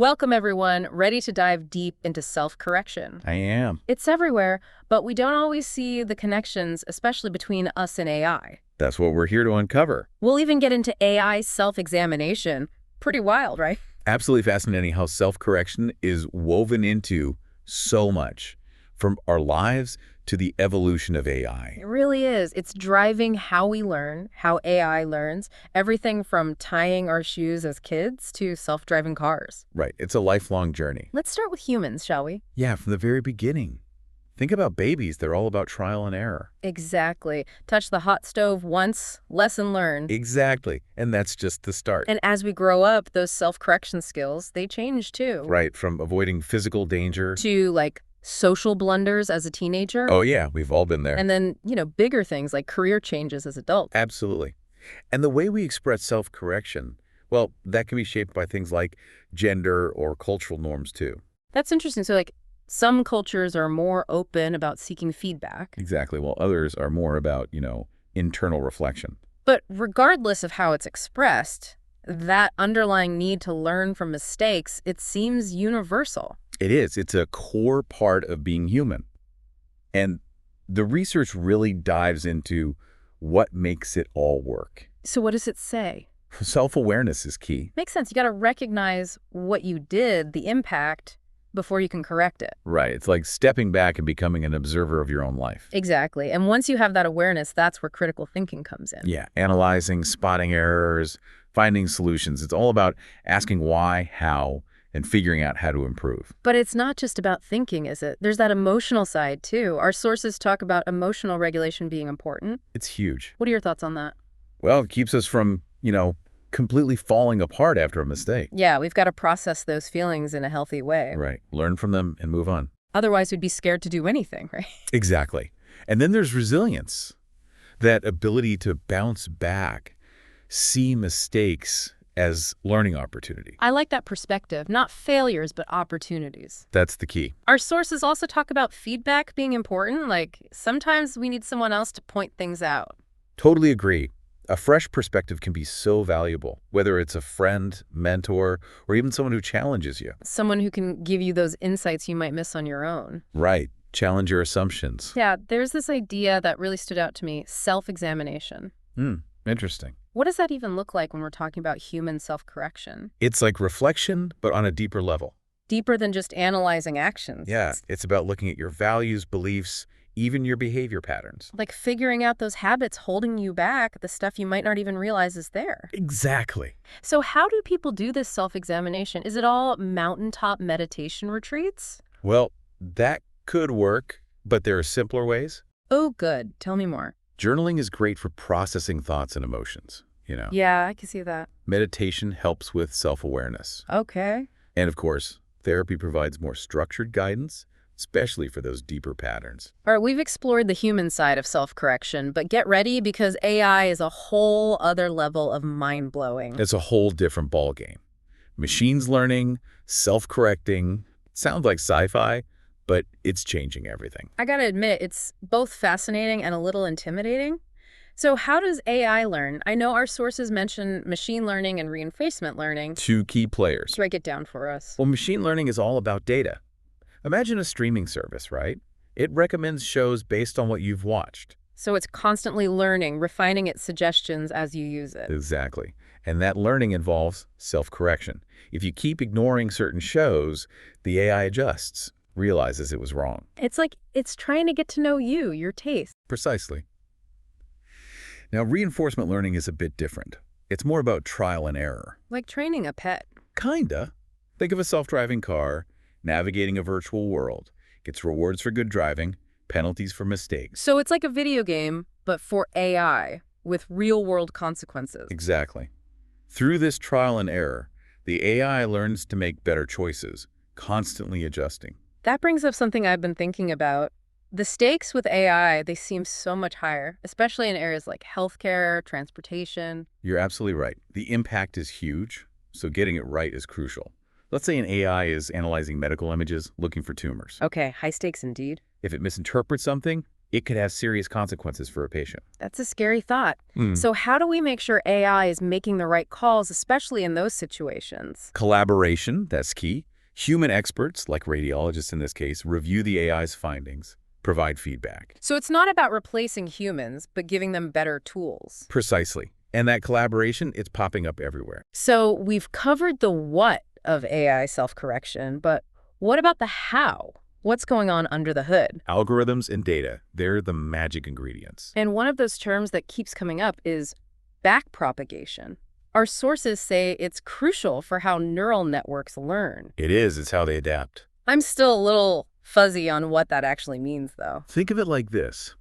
Welcome, everyone. Ready to dive deep into self-correction. I am. It's everywhere, but we don't always see the connections, especially between us and AI. That's what we're here to uncover. We'll even get into AI self-examination. Pretty wild, right? Absolutely fascinating how self-correction is woven into so much, from our lives to the evolution of AI. It really is. It's driving how we learn, how AI learns, everything from tying our shoes as kids to self-driving cars. Right. It's a lifelong journey. Let's start with humans, shall we? Yeah, from the very beginning. Think about babies. They're all about trial and error. Exactly. Touch the hot stove once, lesson learned. Exactly. And that's just the start. And as we grow up, those self-correction skills, they change too. Right. From avoiding physical danger To social blunders as a teenager. Oh, yeah. We've all been there. And then, bigger things like career changes as adults. Absolutely. And the way we express self-correction, well, that can be shaped by things like gender or cultural norms, too. That's interesting. So, some cultures are more open about seeking feedback. Exactly. While others are more about, internal reflection. But regardless of how it's expressed, that underlying need to learn from mistakes, it seems universal. It is. It's a core part of being human. And the research really dives into what makes it all work. So what does it say? Self-awareness is key. Makes sense. You got to recognize what you did, the impact, before you can correct it. Right. It's like stepping back and becoming an observer of your own life. Exactly. And once you have that awareness, that's where critical thinking comes in. Yeah. Analyzing, spotting errors, finding solutions. It's all about asking why, how, and figuring out how to improve. But it's not just about thinking, is it? There's that emotional side, too. Our sources talk about emotional regulation being important. It's huge. What are your thoughts on that? Well, it keeps us from, completely falling apart after a mistake. Yeah, we've got to process those feelings in a healthy way. Right. Learn from them and move on. Otherwise, we'd be scared to do anything, right? Exactly. And then there's resilience, that ability to bounce back, see mistakes as learning opportunity. I like that perspective. Not failures, but opportunities. That's the key. Our sources also talk about feedback being important. Sometimes we need someone else to point things out. Totally agree. A fresh perspective can be so valuable, whether it's a friend, mentor, or even someone who challenges you. Someone who can give you those insights you might miss on your own. Right. Challenge your assumptions. Yeah, there's this idea that really stood out to me, self-examination. Interesting. What does that even look like when we're talking about human self-correction? It's like reflection, but on a deeper level. Deeper than just analyzing actions. Yeah, it's about looking at your values, beliefs, even your behavior patterns. Like figuring out those habits holding you back, the stuff you might not even realize is there. Exactly. So how do people do this self-examination? Is it all mountaintop meditation retreats? Well, that could work, but there are simpler ways. Oh, good. Tell me more. Journaling is great for processing thoughts and emotions, Yeah, I can see that. Meditation helps with self-awareness. Okay. And of course, therapy provides more structured guidance, especially for those deeper patterns. All right, we've explored the human side of self-correction, but get ready because AI is a whole other level of mind-blowing. It's a whole different ballgame. Machines learning, self-correcting, sounds like sci-fi, but it's changing everything. I gotta admit, it's both fascinating and a little intimidating. So how does AI learn? I know our sources mention machine learning and reinforcement learning. Two key players. Break it down for us. Well, machine learning is all about data. Imagine a streaming service, right? It recommends shows based on what you've watched. So it's constantly learning, refining its suggestions as you use it. Exactly. And that learning involves self-correction. If you keep ignoring certain shows, the AI adjusts, realizes it was wrong. It's like it's trying to get to know you, your taste. Precisely. Now, reinforcement learning is a bit different. It's more about trial and error. Like training a pet. Kinda. Think of a self-driving car, navigating a virtual world. Gets rewards for good driving, penalties for mistakes. So it's like a video game, but for AI, with real-world consequences. Exactly. Through this trial and error, the AI learns to make better choices, constantly adjusting. That brings up something I've been thinking about. The stakes with AI, they seem so much higher, especially in areas like healthcare, transportation. You're absolutely right. The impact is huge, so getting it right is crucial. Let's say an AI is analyzing medical images, looking for tumors. Okay, high stakes indeed. If it misinterprets something, it could have serious consequences for a patient. That's a scary thought. So how do we make sure AI is making the right calls, especially in those situations? Collaboration, that's key. Human experts, like radiologists in this case, review the AI's findings, provide feedback. So it's not about replacing humans, but giving them better tools. Precisely. And that collaboration, it's popping up everywhere. So we've covered the what of AI self-correction, but what about the how? What's going on under the hood? Algorithms and data, they're the magic ingredients. And one of those terms that keeps coming up is backpropagation. Our sources say it's crucial for how neural networks learn. It is, it's how they adapt. I'm still a little fuzzy on what that actually means, though. Think of it like this.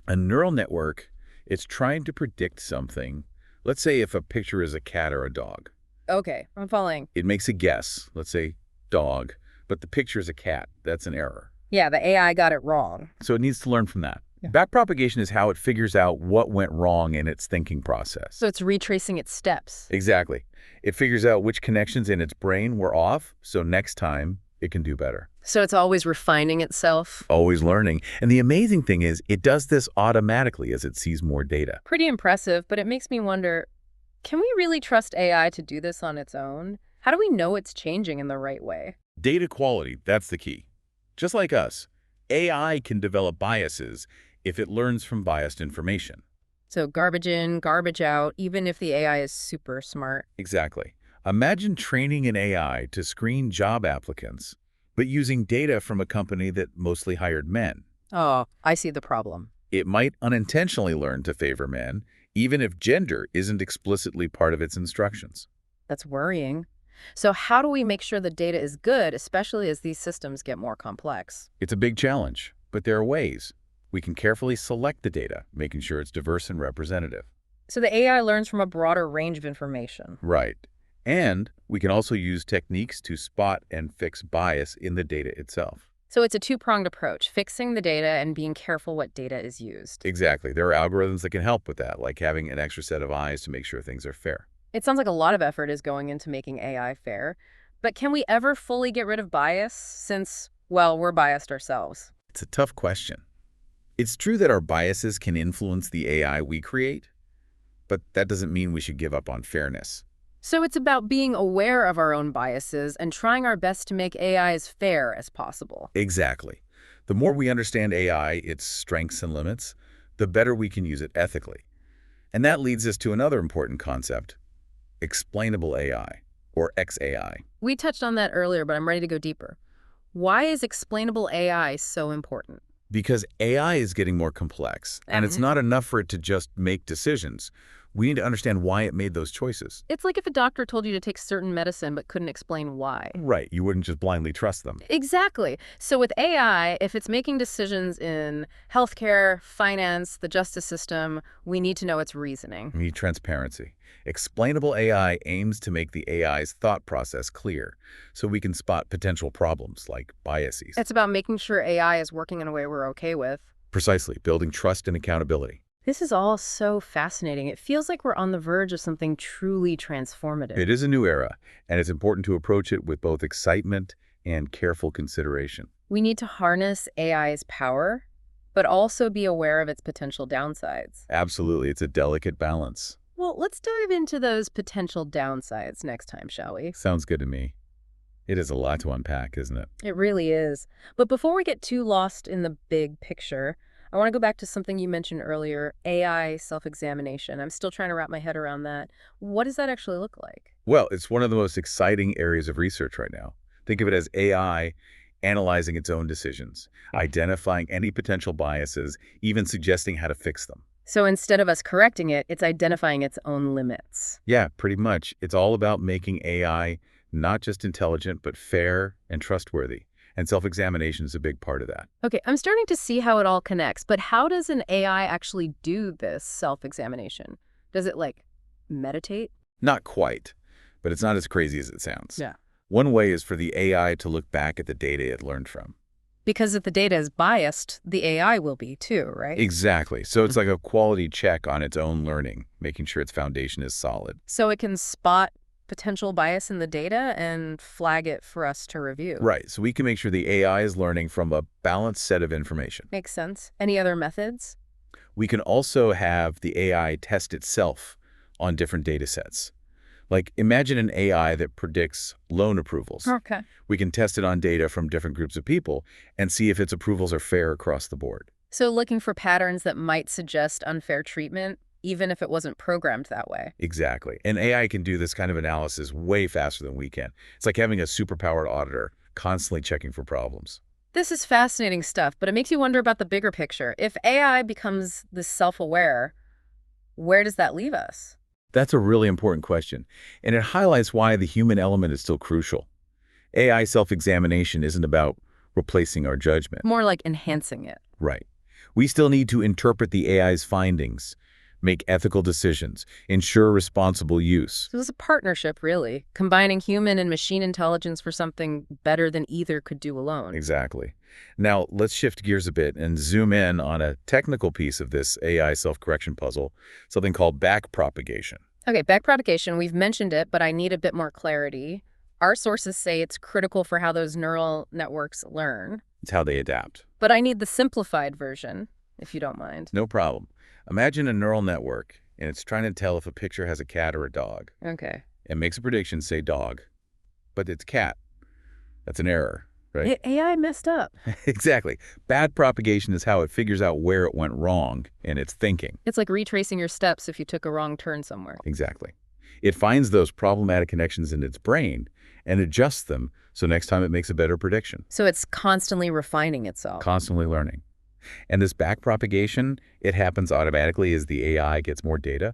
A neural network, it's trying to predict something. Let's say if a picture is a cat or a dog. Okay, I'm following. It makes a guess, let's say dog, but the picture is a cat. That's an error. Yeah, the AI got it wrong. So it needs to learn from that. Yeah. Backpropagation is how it figures out what went wrong in its thinking process. So it's retracing its steps. Exactly. It figures out which connections in its brain were off, so next time it can do better. So it's always refining itself. Always learning. And the amazing thing is, it does this automatically as it sees more data. Pretty impressive, but it makes me wonder, can we really trust AI to do this on its own? How do we know it's changing in the right way? Data quality, that's the key. Just like us, AI can develop biases if it learns from biased information. So garbage in, garbage out, even if the AI is super smart. Exactly. Imagine training an AI to screen job applicants, but using data from a company that mostly hired men. Oh, I see the problem. It might unintentionally learn to favor men, even if gender isn't explicitly part of its instructions. That's worrying. So how do we make sure the data is good, especially as these systems get more complex? It's a big challenge, but there are ways. We can carefully select the data, making sure it's diverse and representative. So the AI learns from a broader range of information. Right. And we can also use techniques to spot and fix bias in the data itself. So it's a two-pronged approach, fixing the data and being careful what data is used. Exactly. There are algorithms that can help with that, like having an extra set of eyes to make sure things are fair. It sounds like a lot of effort is going into making AI fair. But can we ever fully get rid of bias since, well, we're biased ourselves? It's a tough question. It's true that our biases can influence the AI we create, but that doesn't mean we should give up on fairness. So it's about being aware of our own biases and trying our best to make AI as fair as possible. Exactly. The more we understand AI, its strengths and limits, the better we can use it ethically. And that leads us to another important concept, explainable AI, or XAI. We touched on that earlier, but I'm ready to go deeper. Why is explainable AI so important? Because AI is getting more complex, and it's not enough for it to just make decisions. We need to understand why it made those choices. It's like if a doctor told you to take certain medicine but couldn't explain why. Right, you wouldn't just blindly trust them. Exactly. So with AI, if it's making decisions in healthcare, finance, the justice system, we need to know its reasoning. We need transparency. Explainable AI aims to make the AI's thought process clear, so we can spot potential problems like biases. It's about making sure AI is working in a way we're okay with. Precisely, building trust and accountability. This is all so fascinating. It feels like we're on the verge of something truly transformative. It is a new era, and it's important to approach it with both excitement and careful consideration. We need to harness AI's power, but also be aware of its potential downsides. Absolutely, it's a delicate balance. Well, let's dive into those potential downsides next time, shall we? Sounds good to me. It is a lot to unpack, isn't it? It really is. But before we get too lost in the big picture, I want to go back to something you mentioned earlier, AI self-examination. I'm still trying to wrap my head around that. What does that actually look like? Well, it's one of the most exciting areas of research right now. Think of it as AI analyzing its own decisions, identifying any potential biases, even suggesting how to fix them. So instead of us correcting it, it's identifying its own limits. Yeah, pretty much. It's all about making AI not just intelligent, but fair and trustworthy. And self-examination is a big part of that. Okay, I'm starting to see how it all connects, but how does an AI actually do this self-examination? Does it, like, meditate? Not quite, but it's not as crazy as it sounds. Yeah. One way is for the AI to look back at the data it learned from. Because if the data is biased, the AI will be too, right? Exactly. So it's like a quality check on its own learning, making sure its foundation is solid. So it can spot potential bias in the data and flag it for us to review. Right, so we can make sure the AI is learning from a balanced set of information. Makes sense. Any other methods? We can also have the AI test itself on different data sets. Like, imagine an AI that predicts loan approvals. Okay. We can test it on data from different groups of people and see if its approvals are fair across the board. So looking for patterns that might suggest unfair treatment, even if it wasn't programmed that way. Exactly. And AI can do this kind of analysis way faster than we can. It's like having a superpowered auditor constantly checking for problems. This is fascinating stuff, but it makes you wonder about the bigger picture. If AI becomes this self-aware, where does that leave us? That's a really important question, and it highlights why the human element is still crucial. AI self-examination isn't about replacing our judgment. More like enhancing it. Right. We still need to interpret the AI's findings, make ethical decisions, ensure responsible use. So it's a partnership, really, combining human and machine intelligence for something better than either could do alone. Exactly. Now, let's shift gears a bit and zoom in on a technical piece of this AI self-correction puzzle, something called backpropagation. Okay, backpropagation, we've mentioned it, but I need a bit more clarity. Our sources say it's critical for how those neural networks learn. It's how they adapt. But I need the simplified version, if you don't mind. No problem. Imagine a neural network, and it's trying to tell if a picture has a cat or a dog. Okay. It makes a prediction, say dog, but it's cat. That's an error, right? AI messed up. Exactly. Bad propagation is how it figures out where it went wrong in its thinking. It's like retracing your steps if you took a wrong turn somewhere. Exactly. It finds those problematic connections in its brain and adjusts them so next time it makes a better prediction. So it's constantly refining itself. Constantly learning. And this backpropagation, it happens automatically as the AI gets more data.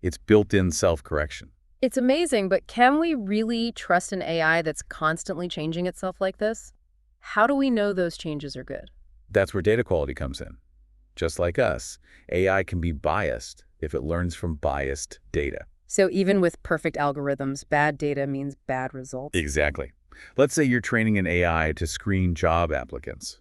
It's built-in self-correction. It's amazing, but can we really trust an AI that's constantly changing itself like this? How do we know those changes are good? That's where data quality comes in. Just like us, AI can be biased if it learns from biased data. So even with perfect algorithms, bad data means bad results? Exactly. Let's say you're training an AI to screen job applicants,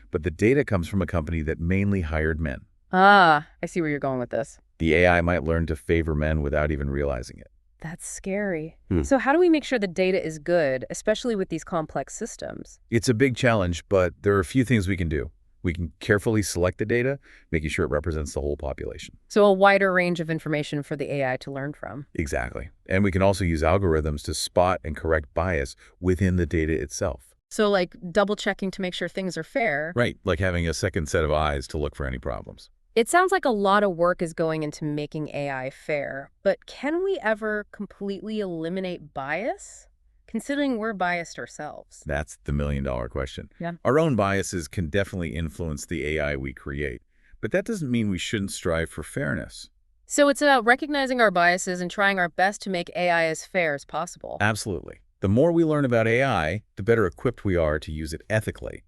but the data comes from a company that mainly hired men. Ah, I see where you're going with this. The AI might learn to favor men without even realizing it. That's scary. So how do we make sure the data is good, especially with these complex systems? It's a big challenge, but there are a few things we can do. We can carefully select the data, making sure it represents the whole population. So a wider range of information for the AI to learn from. Exactly. And we can also use algorithms to spot and correct bias within the data itself. So like double checking to make sure things are fair. Right, like having a second set of eyes to look for any problems. It sounds like a lot of work is going into making AI fair, but can we ever completely eliminate bias? Considering we're biased ourselves. That's the million-dollar question. Yeah. Our own biases can definitely influence the AI we create, but that doesn't mean we shouldn't strive for fairness. So it's about recognizing our biases and trying our best to make AI as fair as possible. Absolutely. The more we learn about AI, the better equipped we are to use it ethically.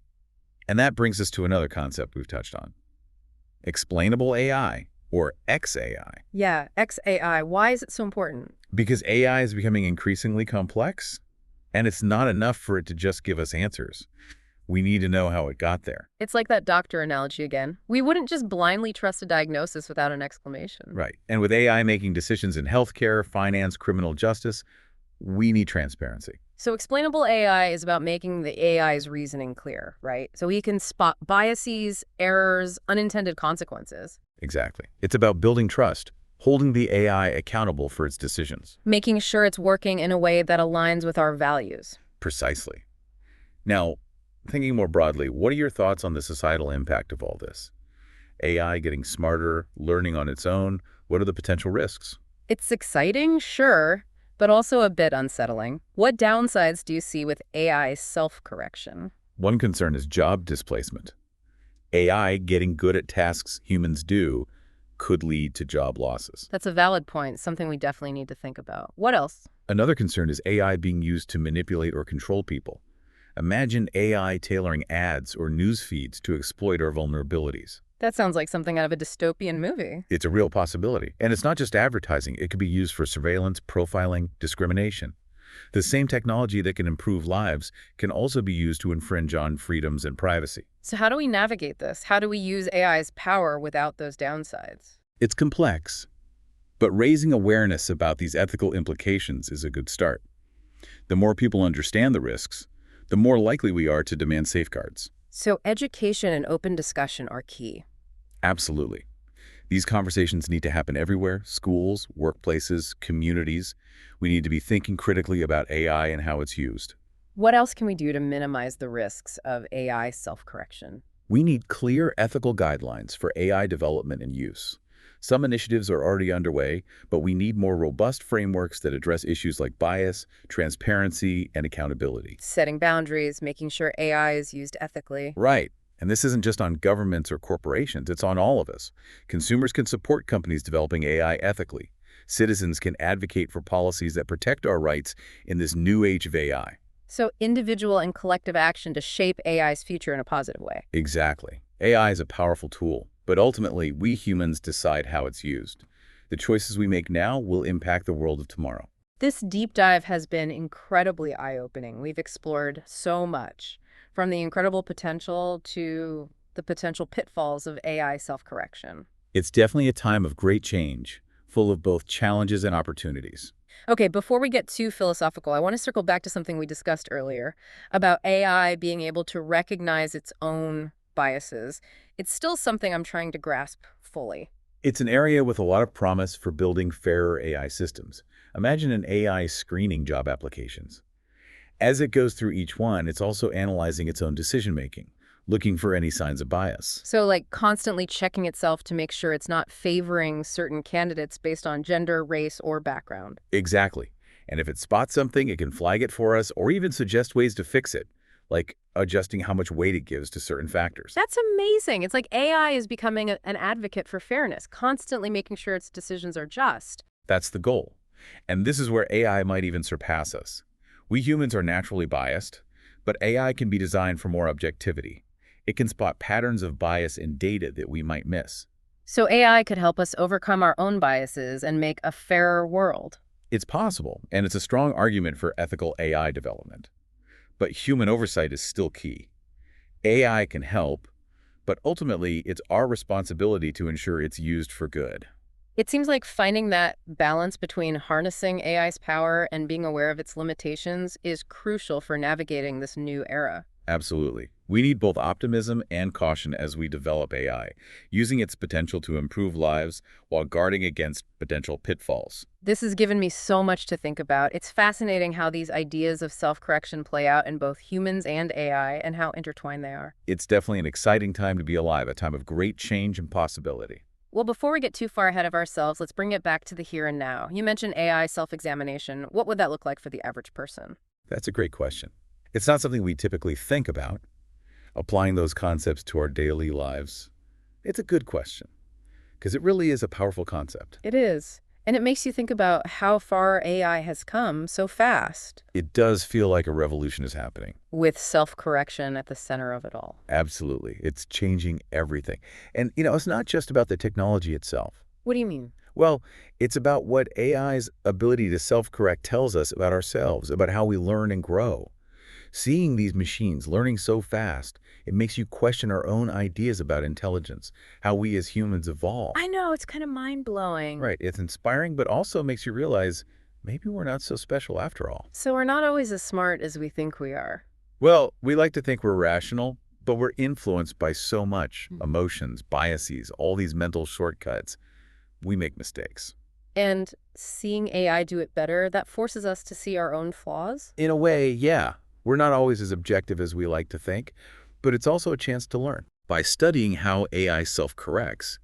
And that brings us to another concept we've touched on. Explainable AI, or XAI. Yeah, XAI. Why is it so important? Because AI is becoming increasingly complex, and it's not enough for it to just give us answers. We need to know how it got there. It's like that doctor analogy again. We wouldn't just blindly trust a diagnosis without an explanation. Right. And with AI making decisions in healthcare, finance, criminal justice, we need transparency. So explainable AI is about making the AI's reasoning clear, right? So we can spot biases, errors, unintended consequences. Exactly. It's about building trust, holding the AI accountable for its decisions. Making sure it's working in a way that aligns with our values. Precisely. Now, thinking more broadly, what are your thoughts on the societal impact of all this? AI getting smarter, learning on its own, what are the potential risks? It's exciting, sure, but also a bit unsettling. What downsides do you see with AI self-correction? One concern is job displacement. AI getting good at tasks humans do could lead to job losses. That's a valid point, something we definitely need to think about. What else? Another concern is AI being used to manipulate or control people. Imagine AI tailoring ads or news feeds to exploit our vulnerabilities. That sounds like something out of a dystopian movie. It's a real possibility. And it's not just advertising. It could be used for surveillance, profiling, discrimination. The same technology that can improve lives can also be used to infringe on freedoms and privacy. So how do we navigate this? How do we use AI's power without those downsides? It's complex. But raising awareness about these ethical implications is a good start. The more people understand the risks, the more likely we are to demand safeguards. So education and open discussion are key. Absolutely. These conversations need to happen everywhere: schools, workplaces, communities. We need to be thinking critically about AI and how it's used. What else can we do to minimize the risks of AI self-correction? We need clear ethical guidelines for AI development and use. Some initiatives are already underway, but we need more robust frameworks that address issues like bias, transparency, and accountability. Setting boundaries, making sure AI is used ethically. Right. And this isn't just on governments or corporations, it's on all of us. Consumers can support companies developing AI ethically. Citizens can advocate for policies that protect our rights in this new age of AI. So individual and collective action to shape AI's future in a positive way. Exactly. AI is a powerful tool, but ultimately we humans decide how it's used. The choices we make now will impact the world of tomorrow. This deep dive has been incredibly eye-opening. We've explored so much, from the incredible potential to the potential pitfalls of AI self-correction. It's definitely a time of great change, full of both challenges and opportunities. Okay, before we get too philosophical, I want to circle back to something we discussed earlier about AI being able to recognize its own biases. It's still something I'm trying to grasp fully. It's an area with a lot of promise for building fairer AI systems. Imagine an AI screening job applications. As it goes through each one, it's also analyzing its own decision-making, looking for any signs of bias. So, like, constantly checking itself to make sure it's not favoring certain candidates based on gender, race, or background. Exactly. And if it spots something, it can flag it for us or even suggest ways to fix it, like adjusting how much weight it gives to certain factors. That's amazing. It's like AI is becoming an advocate for fairness, constantly making sure its decisions are just. That's the goal. And this is where AI might even surpass us. We humans are naturally biased, but AI can be designed for more objectivity. It can spot patterns of bias in data that we might miss. So AI could help us overcome our own biases and make a fairer world. It's possible, and it's a strong argument for ethical AI development. But human oversight is still key. AI can help, but ultimately it's our responsibility to ensure it's used for good. It seems like finding that balance between harnessing AI's power and being aware of its limitations is crucial for navigating this new era. Absolutely. We need both optimism and caution as we develop AI, using its potential to improve lives while guarding against potential pitfalls. This has given me so much to think about. It's fascinating how these ideas of self-correction play out in both humans and AI and how intertwined they are. It's definitely an exciting time to be alive, a time of great change and possibility. Well, before we get too far ahead of ourselves, let's bring it back to the here and now. You mentioned AI self-examination. What would that look like for the average person? That's a great question. It's not something we typically think about. Applying those concepts to our daily lives, it's a good question, because it really is a powerful concept. It is. And it makes you think about how far AI has come so fast, It does feel like a revolution is happening. with self-correction at the center of it all. Absolutely. It's changing everything. And, it's not just about the technology itself. What do you mean? Well, it's about what AI's ability to self-correct tells us about ourselves, about how we learn and grow. Seeing these machines learning so fast, it makes you question our own ideas about intelligence, how we as humans evolve. I know, it's kind of mind-blowing. Right. It's inspiring, but also makes you realize maybe we're not so special after all. So we're not always as smart as we think we are. Well, we like to think we're rational, but we're influenced by so much emotions, biases, all these mental shortcuts. We make mistakes. And seeing AI do it better, that forces us to see our own flaws? In a way, yeah. We're not always as objective as we like to think, but it's also a chance to learn. By studying how AI self-corrects,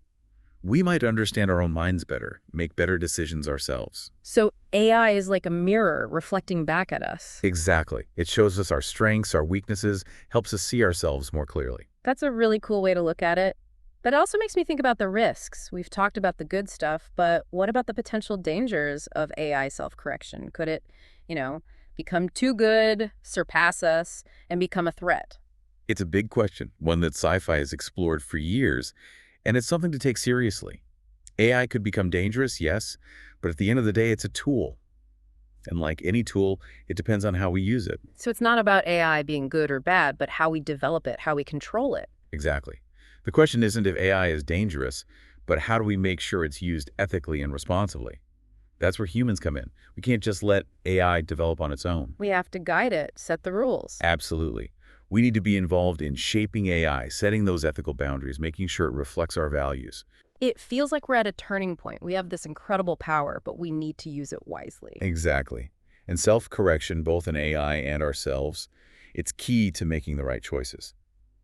we might understand our own minds better, make better decisions ourselves. So AI is like a mirror reflecting back at us. Exactly. It shows us our strengths, our weaknesses, helps us see ourselves more clearly. That's a really cool way to look at it. But it also makes me think about the risks. We've talked about the good stuff, but what about the potential dangers of AI self-correction? Could it, become too good, surpass us, and become a threat? It's a big question, one that sci-fi has explored for years, and it's something to take seriously. AI could become dangerous, yes, but at the end of the day, it's a tool. And like any tool, it depends on how we use it. So it's not about AI being good or bad, but how we develop it, how we control it. Exactly. The question isn't if AI is dangerous, But how do we make sure it's used ethically and responsibly? That's where humans come in. We can't just let AI develop on its own. We have to guide it, set the rules. Absolutely. We need to be involved in shaping AI, setting those ethical boundaries, making sure it reflects our values. It feels like we're at a turning point. We have this incredible power, but we need to use it wisely. Exactly. And self-correction, both in AI and ourselves, it's key to making the right choices.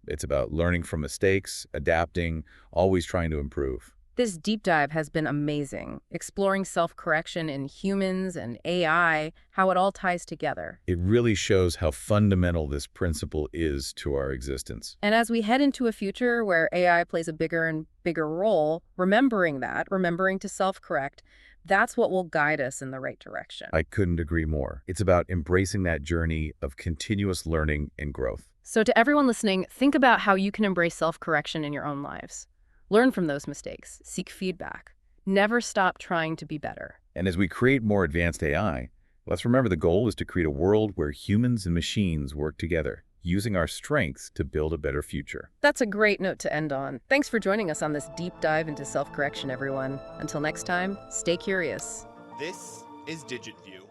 It's about learning from mistakes, adapting, always trying to improve. This deep dive has been amazing, exploring self-correction in humans and AI, how it all ties together. It really shows how fundamental this principle is to our existence. And as we head into a future where AI plays a bigger and bigger role, remembering to self-correct, that's what will guide us in the right direction. I couldn't agree more. It's about embracing that journey of continuous learning and growth. So to everyone listening, think about how you can embrace self-correction in your own lives. Learn from those mistakes, seek feedback. Never stop trying to be better. And as we create more advanced AI, let's remember the goal is to create a world where humans and machines work together, using our strengths to build a better future. That's a great note to end on. Thanks for joining us on this deep dive into self-correction, everyone. Until next time, stay curious. This is DigitView.